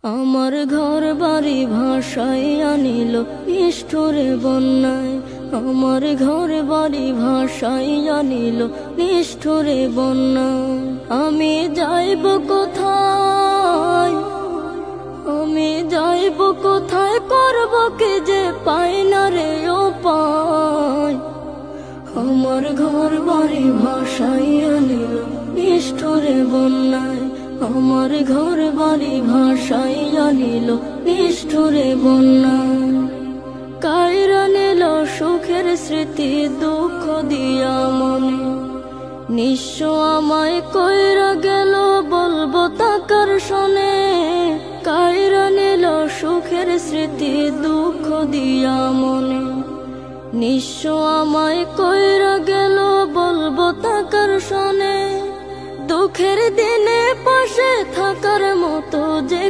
আমার ঘর বাড়ি ভাসাইয়া নিল নিষ্ঠুরে বন্যায়। আমার ঘর বাড়ি ভাসাইয়া নিল নিষ্ঠুরে বন্যায়। আমি যাইব কোথায়, আমি যাইব কোথায়, করব কি যে পাই না রে উপায়। আমার ঘর বাড়ি ভাসাইয়া নিল নিষ্ঠুরে বন্যায়। আমার ঘর বাড়ি ভাসাইয়া নিল নিষ্ঠুরে বন্যায়। কাইরা নিল সুখের স্মৃতি দুঃখ দিয়া মনে, নিঃস্ব আমায় কইরা গেল বলবো তাকার শোনে। কাইরা নিল সুখের স্মৃতি দুঃখ দিয়া মনে, নিঃস্ব আমায় কইরা গেল বলবো তাকার শোনে। দুঃখের দিনে পাশে থাকার মতো যে